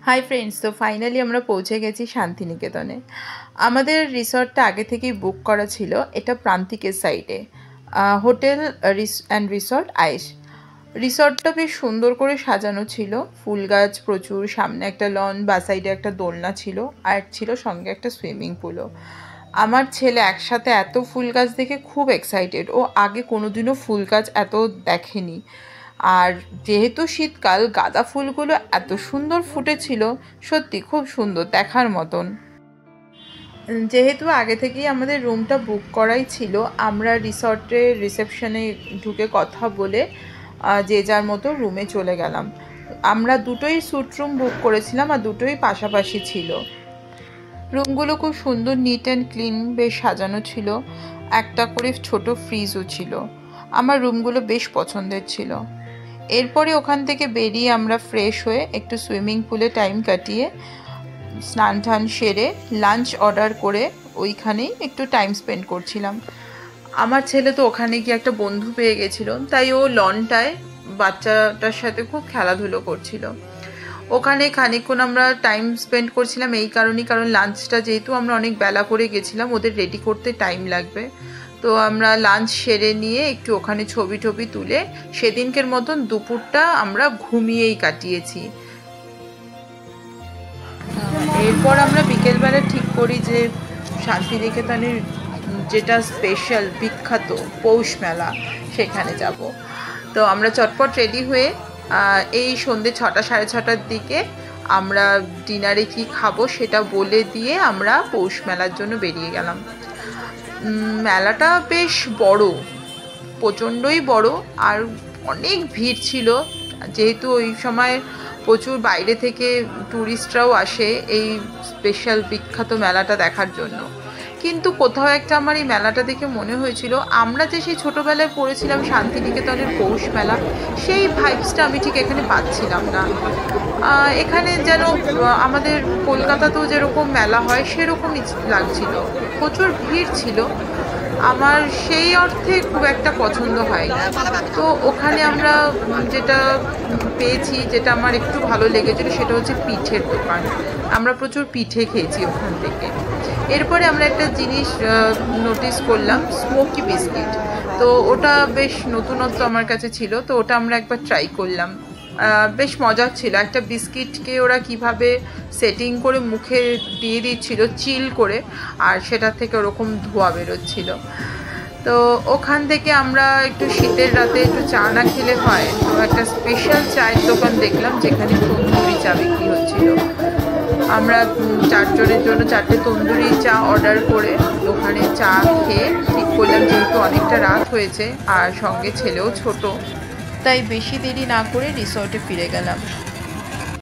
Hi friends, तो finally আমরা পৌঁছে গেছি শান্তিনিকেতনে। আমাদের রিসর্টটা আগে থেকেই বুক করা ছিল। এটা প্রান্তিকের সাইডে হোটেল অ্যান্ড রিসর্ট আয়েশ। রিসর্টটা বেশ সুন্দর করে সাজানো ছিল, ফুল গাছ প্রচুর, সামনে একটা লন, বা সাইডে একটা দোলনা ছিল, আর ছিল সঙ্গে একটা সুইমিং পুলও। আমার ছেলে একসাথে এত ফুল গাছ দেখে খুব এক্সাইটেড। ও আগে কোনোদিনও ফুল গাছ এত দেখেনি। আর যেহেতু শীতকাল, গাঁদা ফুলগুলো এত সুন্দর ফুটেছিল, সত্যি খুব সুন্দর দেখার মতন। যেহেতু আগে থেকেই আমাদের রুমটা বুক করাই ছিল, আমরা রিসর্টের রিসেপশনে ঢুকে কথা বলে যে যার মতো রুমে চলে গেলাম। আমরা দুটোই স্যুট রুম বুক করেছিলাম, আর দুটোই পাশাপাশি ছিল। রুমগুলো খুব সুন্দর, নিট অ্যান্ড ক্লিন, বেশ সাজানো ছিল। একটা করে ছোট ফ্রিজও ছিল। আমার রুমগুলো বেশ পছন্দের ছিল। এরপরে ওখান থেকে বেরিয়ে আমরা ফ্রেশ হয়ে একটু সুইমিং পুলে টাইম কাটিয়ে স্নান টান সেরে লাঞ্চ অর্ডার করে ওইখানেই একটু টাইম স্পেন্ড করছিলাম। আমার ছেলে তো ওখানে গিয়ে একটা বন্ধু পেয়ে গেছিলো, তাই ও লনটায় বাচ্চাটার সাথে খুব খেলাধুলো করছিল। ওখানে খানিকক্ষণ আমরা টাইম স্পেন্ড করছিলাম এই কারণেই, কারণ লাঞ্চটা যেহেতু আমরা অনেক বেলা করে গেছিলাম, ওদের রেডি করতে টাইম লাগবে। তো আমরা লাঞ্চ সেরে নিয়ে একটু ওখানে ছবি টবি তুলে সেদিনকের মতন দুপুরটা আমরা ঘুমিয়েই কাটিয়েছি। এরপর আমরা বিকেলবেলা ঠিক করি যে শান্তিনিকেতনের যেটা স্পেশাল বিখ্যাত পৌষ মেলা, সেখানে যাব। তো আমরা চটপট রেডি হয়ে এই সন্ধ্যে 6টা সাড়ে 6টার দিকে আমরা ডিনারে কি খাবো সেটা বলে দিয়ে আমরা পৌষ মেলার জন্য বেরিয়ে গেলাম। মেলাটা বেশ বড়, প্রচণ্ডই বড়, আর অনেক ভিড় ছিল। যেহেতু ওই সময় প্রচুর বাইরে থেকে ট্যুরিস্টরাও আসে এই স্পেশাল বিখ্যাত মেলাটা দেখার জন্য। কিন্তু কোথাও একটা আমার এই মেলাটা দেখে মনে হয়েছিল আমরা যে সেই ছোটোবেলায় পড়েছিলাম শান্তিনিকেতনের পৌষ মেলা, সেই ভাইবসটা আমি ঠিক এখানে পাচ্ছিলাম না। এখানে যেন আমাদের কলকাতাতেও যেরকম মেলা হয় সেরকমই লাগছিল। প্রচুর ভিড় ছিল, আমার সেই অর্থে খুব একটা পছন্দ হয় না। তো ওখানে আমরা যেটা পেয়েছি, যেটা আমার একটু ভালো লেগেছিলো, সেটা হচ্ছে পিঠের দোকান। আমরা প্রচুর পিঠে খেয়েছি ওখান থেকে। এরপরে আমরা একটা জিনিস নোটিস করলাম, স্মোকি বিস্কিট। তো ওটা বেশ নতুনত্ব আমার কাছে ছিল, তো ওটা আমরা একবার ট্রাই করলাম। বেশ মজার ছিল। একটা বিস্কিটকে ওরা কিভাবে সেটিং করে মুখে দিয়ে দিচ্ছিল চিল করে, আর সেটা থেকে ওরকম ধোঁয়া বেরোচ্ছিল। তো ওখান থেকে আমরা একটু শীতের রাতে একটু চা না খেলে হয়, তো একটা স্পেশাল চায়ের দোকান দেখলাম যেখানে তন্দুরি চা বিক্রি হচ্ছিল। আমরা 4 জনের জন্য 4টে তন্দুরি চা অর্ডার করে ওখানে চা খেয়ে ঠিক করলাম, যেহেতু অনেকটা রাত হয়েছে আর সঙ্গে ছেলেও ছোট, তাই বেশি দেরি না করে রিসর্টে ফিরে গেলাম।